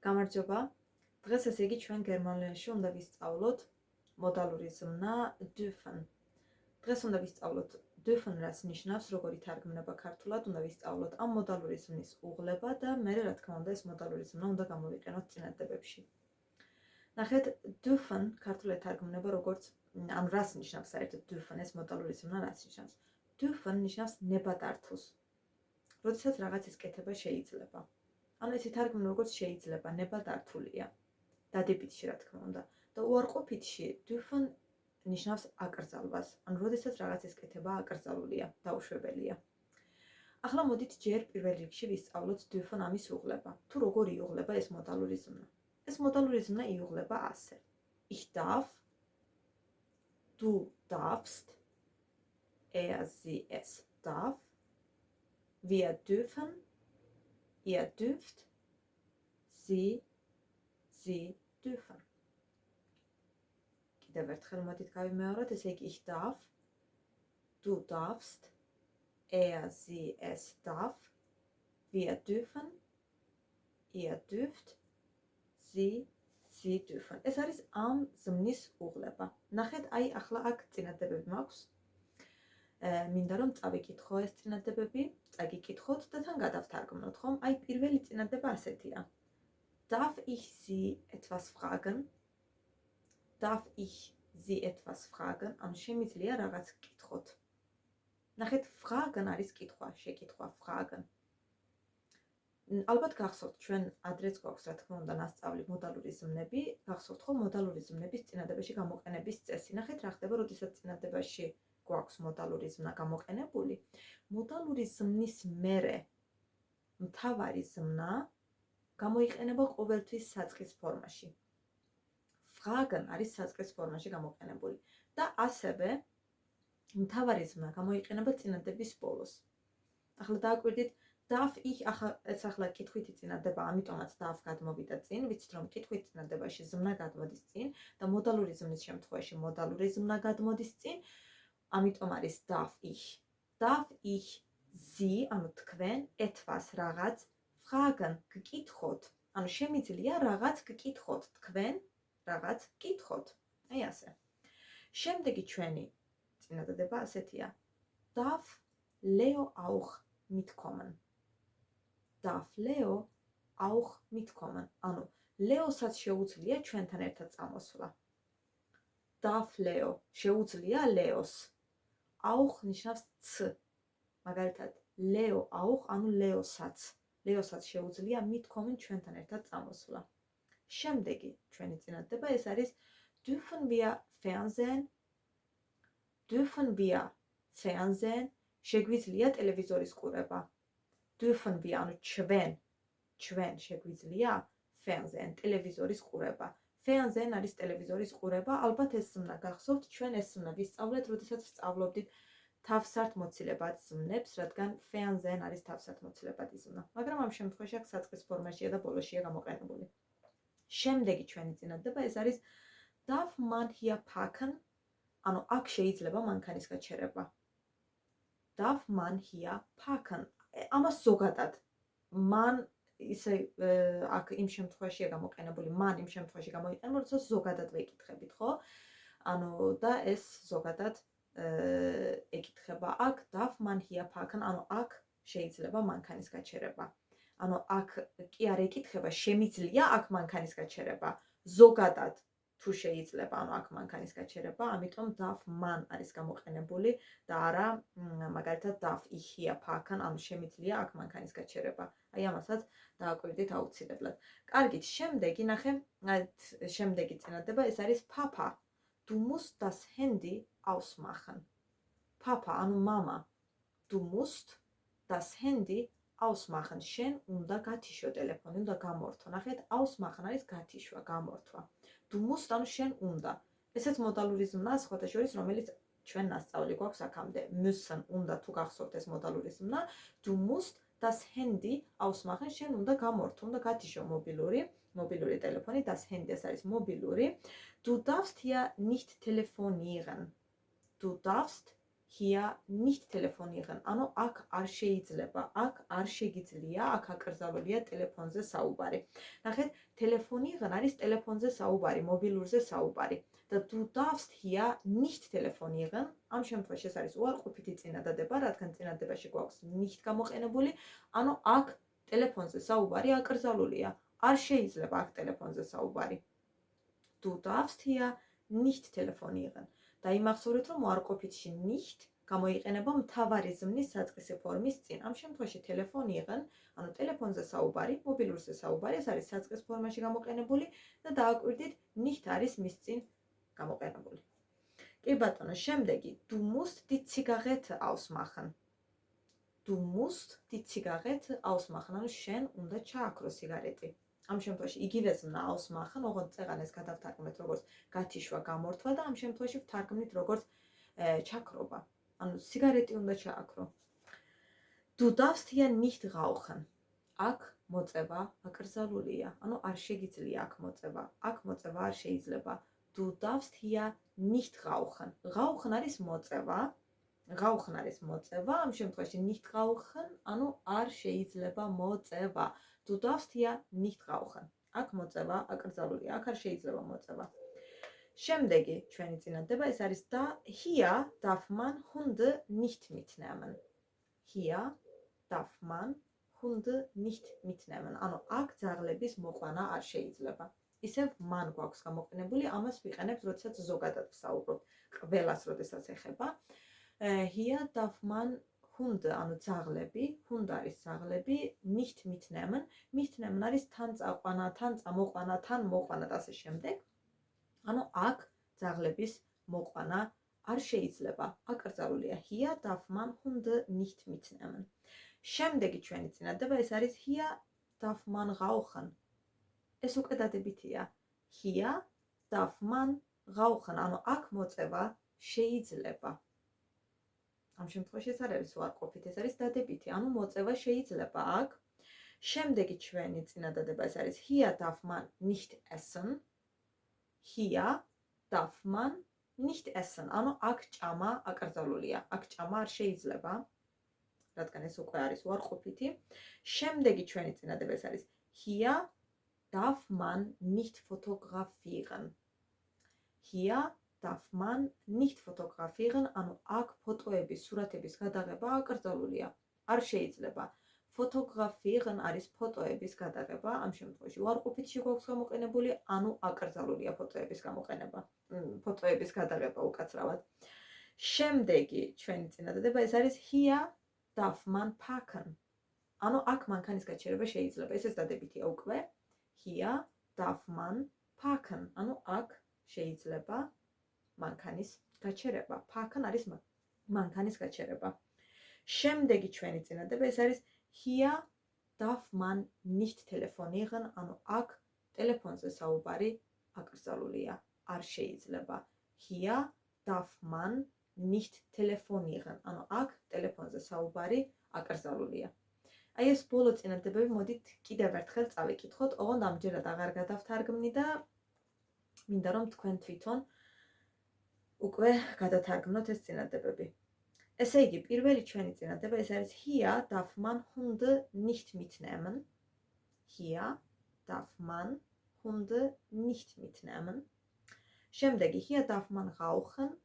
გამარჯობა. დღეს ესე იგი ჩვენ გერმანულენში უნდა ვისწავლოთ მოდალური ზმნა dürfen. დღეს უნდა ვისწავლოთ dürfen რაც ნიშნავს, როგორ ითარგმნება ქართულად, უნდა ვისწავლოთ ამ მოდალური ზმნის უღლება და მერე რა თქმა უნდა ეს მოდალური ზმნა უნდა გამოვიყენოთ წინადადებებში. ნახეთ, dürfen ქართულად ითარგმნება როგორც ანუ რას ნიშნავს საერთოდ dürfen ეს მოდალური ზმნა რას ნიშნავს? Dürfen ნიშნავს ნებადართულს. როდესაც რაღაცის კეთება შეიძლება. ანუ ეს ითარგმნება როგორც შეიძლება, ნებადართულია. დადებითში რა თქმა უნდა. და უარყოფითში dürfen ნიშნავს აკრძალვას. ანუ როდესაც რაღაცის კეთება აკრძალულია, დაუშვებელია. ახლა მოდით ჯერ პირველ რიგში ვისწავლოთ dürfen ამის უღლება. თუ როგორ იუღლება ეს მოდალური ზმნა. ეს მოდალური ზმნა იუღლება ასე. Ich darf, du darfst, sie, es darf, wir dürfen, ihr dürft, sie dürfen. კიდევ ერთხელ მოდით გავიმეოროთ, ესე იგი ich darf, du darfst, sie, es darf, wir dürfen, ihr dürft, sie dürfen. ეს არის ამ ზმნის უღლება. ნახეთ, აი ახლა აქ წინადადებები მაქვს. მინდა რომ წავიკითხო ეს წინადადებები, წაგიკითხოთ და თან გადავთარგმნოთ, ხომ? აი პირველი წინადადება ასეთია. Darf ich Sie etwas fragen? Darf ich Sie etwas fragen? ანუ შემიძლია რაღაც გკითხოთ. ნახეთ, fragen არის კითხვა, შეკითხვა, fragen. ალბათ გახსოვთ, ჩვენ ადრეც გვაქვს რა თქმა უნდა ნასწავლი მოდალური ზმნები, გახსოვთ ხო მოდალური ზმნების წინადებაში გამოყენების წესი. ნახეთ რა ხდება, როდესაც წინადებაში გვაქვს მოდალური ზმნა გამოყენებული. მოდალური ზმნის მერე მთავარი ზმნა გამოიყენება ყოველთვის საწყის ფორმაში. fragen არის საწყის ფორმაში გამოყენებული და ასევე მთავარი ზმნა გამოიყენება წინადების ბოლოს. ახლა დააკვირდით, darf ich ახლა კითხვითი წინადება, ამიტომაც darf გადმოვიდა წინ, ვიცით რომ კითხვით წინადებაში ზმნა გადმოდის წინ და მოდალური ზმნის შემთხვევაში მოდალური ზმნა გადმოდის წინ. ამიტომ არის darf ich Sie, ანუ თქვენ etwas რაღაც fragen გკითხოთ. ანუ შემიძლია რაღაც გკითხოთ, თქვენ რაღაც გკითხოთ. აი ასე. შემდეგი ჩვენი წინადადება ასეთია. Darf Leo auch mitkommen? Darf Leo auch mitkommen? ანუ ლეოსაც შეუძლია ჩვენთან ერთად წამოსვლა. Darf Leo შეუძლია ლეოს. Auch ნიშნავს ც. მაგალითად, Leo auch, ანუ ლეოსაც. ლეოსაც შეუძლია mitkommen ჩვენთან ერთად წამოსვლა. შემდეგი ჩვენი წინადადება ეს არის dürfen wir Fernsehen? Dürfen wir Fernsehen? შეგვიძლია ტელევიზორის ყურება. Dürfen wir, ანუ ჩვენ შეგვიძლია Fernsehen, ტელევიზორის ყურება. Fernsehen არის ტელევიზორის ყურება. ალბათ ეს ზმნა გახსოვთ, ჩვენ ეს ზმნა ვისწავლეთ, როდესაც ვსწავლობდით თავსართმოცილებად ზმნებს, რადგან Fernsehen არის თავსართმოცილებადი ზმნა. მაგრამ ამ შემთხვევაში აქ საწყის ფორმაშია და ბოლოშია გამოყენებული. შემდეგი ჩვენი წინადადება ეს არის darf man hier parken? ანუ აქ შეიძლება მანქანის გაჩერება. Darf man hier parken? ამას ზოგადად man ისე აქ იმ შემთხვევაშია გამოყენებული, man იმ შემთხვევაში გამოიყენება, როდესაც ზოგადად ვეკითხებით, ხო? ანუ და ეს ზოგადად ეკითხება აქ darf man hier parken? ანუ აქ შეიძლება მანქანის გაჩერება. ანუ აქ კი არ ეკითხება, შემიძლია აქ მანქანის გაჩერება. ზოგადად თუ შეიძლება, ანუ აქ მანქანის გაჩერება, ამიტომ darf man არის გამოყენებული და არა მაგალითად darf ich hier parken? ანუ შემიძლია აქ მანქანის გაჩერება. აი ამასაც დააკვირდით აუცილებლად. კარგით, შემდეგი ნახე, შემდეგი წინადადება ეს არის Papa. Du musst das Handy ausmachen. Papa, ანუ мама. Du musst das Handy ausmachen. შენ უნდა გათიშო ტელეფონი, უნდა გამორთო. ნახეთ, ausmachen არის გათიშვა, გამორთვა. Du musst, ანუ შენ უნდა. ესეც მოდალური ზმნაა სხვათა შორის, რომელიც ჩვენ ნასწავლი გვაქვს აქამდე. Müssen, უნდა თუ გახსოვთ ეს მოდალური ზმნა. Du musst das Handy ausmachen. შენ უნდა გამორთო, უნდა გათიშო მობილური ტელეფონი, das Handy ეს არის მობილური. Du darfst hier nicht telefonieren. Du darfst hier nicht telefonieren. ანუ აქ არ შეიძლება, აქ არ შეგიძლია, აქ აკრძალულია ტელეფონზე საუბარი. ნახეთ, telefonieren არის ტელეფონზე საუბარი, მობილურზე საუბარი. და du darfst hier nicht telefonieren. ამ შემთხვევაში ეს არის უარყოფითი წინადადება, რადგან წინადადებაში გვაქვს nicht გამოყენებული, ანუ აქ ტელეფონზე საუბარი აკრძალულია. არ შეიძლება აქ ტელეფონზე საუბარი. Du darfst hier nicht telefonieren. დაიმახსოვრეთ, რომ უარყოფითში nicht გამოიყენება მთავარი ზმნის საწყისი ფორმის წინ. ამ შემთხვევაში telefonieren, ანუ ტელეფონზე საუბარი, მობილურზე საუბარი, ეს არის საწყის ფორმაში გამოყენებული და დააკვირდით, nicht არის მის წინ გამოყენებული. კი ბატონო, შემდეგი, du musst die Zigarette ausmachen. Du musst die Zigarette ausmachen, ანუ შენ უნდა ჩააქრო სიგარეტი. ამ შემთხვევაში იგივე ზმნა ausmachen, ოღონდ წეღანეს გადავთარგმნეთ როგორც გათიშვა, გამორთვა და ამ შემთხვევაში ვთარგმნით როგორც ჩაქრობა. ანუ სიგარეტი უნდა ჩააქრო. Du darfst hier nicht rauchen. აქ მოწევა აკრძალულია, ანუ არ შეგიძლია აქ მოწევა. აქ მოწევა არ შეიძლება. Du darfst hier nicht rauchen. Rauchen არის მოწევა. Rauchen არის მოწევა, ამ შემთხვევაში nicht rauchen, ანუ არ შეიძლება მოწევა. Du darfst hier nicht rauchen. აქ მოწევა აკრძალულია, აქ არ შეიძლება მოწევა. შემდეგი ჩვენი წინადადება ეს არის და hier darf man Hunde nicht mitnehmen. Hier darf man Hunde nicht mitnehmen. ანუ აქ ძაღლების მოყვანა არ შეიძლება. ისევ man გვაქვს გამოყენებული, ამას ვიყენებთ, როდესაც ზოგადად ვსაუბრობთ. ყველას როდესაც ეხება. Hier darf man Hunde, ანუ ძაღლები, Hund არის ძაღლები, nicht mitnehmen. Mitnehmen არის თან წაყვანა, თან წამოყვანა, თან მოყვანა და ასე შემდეგ. ანუ აქ ძაღლების მოყვანა არ შეიძლება. აკრძალულია. Hier darf man Hunde nicht mitnehmen. შემდეგი ჩვენი წინადადება ეს არის hier darf man rauchen. ეს უკვე დადებითია. Hier darf man rauchen, ანუ აქ მოწევა შეიძლება. ამ შემთხვევაში ეს არ არის უარყოფით, ეს არის დადებითი, ანუ მოწევა შეიძლება აქ. შემდეგი ჩვენი წინადადება ეს არის hier darf man nicht essen. Hier darf man nicht essen, ანუ აქ ჭამა აკრძალულია. აქ ჭამა არ შეიძლება, რადგან ეს უკვე არის უარყოფითი. შემდეგი ჩვენი წინადადება ეს არის hier darf man nicht fotografieren. Hier darf man nicht fotografieren, ანუ აქ ფოტოების, სურათების გადაღება აკრძალულია. არ შეიძლება. Fotografieren არის ფოტოების გადაღება, ამ შემთხვევაში უარყოფითში გვაქვს გამოყენებული, ანუ აკრძალულია ფოტოების გამოყენება, ფოტოების გადაღება უკაცრავად. შემდეგი ჩვენი წინადადება ეს არის hier darf man parken. ანუ აქ მანქანის გაჩერება შეიძლება, ესეც დადებითია უკვე. Hier darf man parken, ანუ აქ შეიძლება მანქანის გაჩერება. Parken არის მანქანის გაჩერება. შემდეგი ჩვენი წინადადება ეს არის hier darf man nicht telefonieren, ანუ აქ ტელეფონზე საუბარი აკრძალულია. არ შეიძლება. Hier darf man nicht telefonieren, ანუ აქ ტელეფონზე საუბარი აკრძალულია. აი ეს ბოლო წინადადებები მოდით კიდევ ერთხელ წავიკითხოთ, ოღონდ ამჯერად აღარ გადავთარგმნი და მინდა რომ თქვენ თვითონ უკვე გადათარგმნოთ ეს წინადადებები. ესე იგი, პირველი ჩვენი წინადადება ეს არის hier darf man Hunde nicht mitnehmen. Hier darf man Hunde nicht mitnehmen. შემდეგი hier darf man rauchen.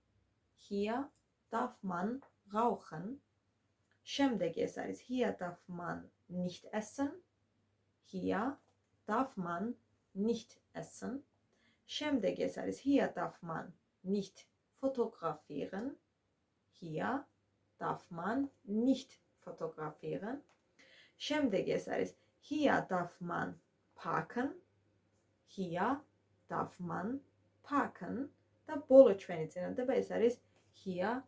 Hier darf man rauchen. შემდეგი ეს არის hier darf man nicht essen. Hier darf man nicht essen. შემდეგი ეს არის hier darf man nicht fotografieren. Hier darf man nicht fotografieren. შემდეგი ეს არის hier darf man parken. Hier darf man parken. და ბოლო ჩვენი წინადადება ეს არის hier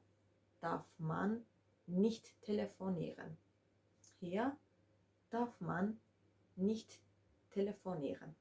darf man nicht telefonieren. Hier darf man nicht telefonieren.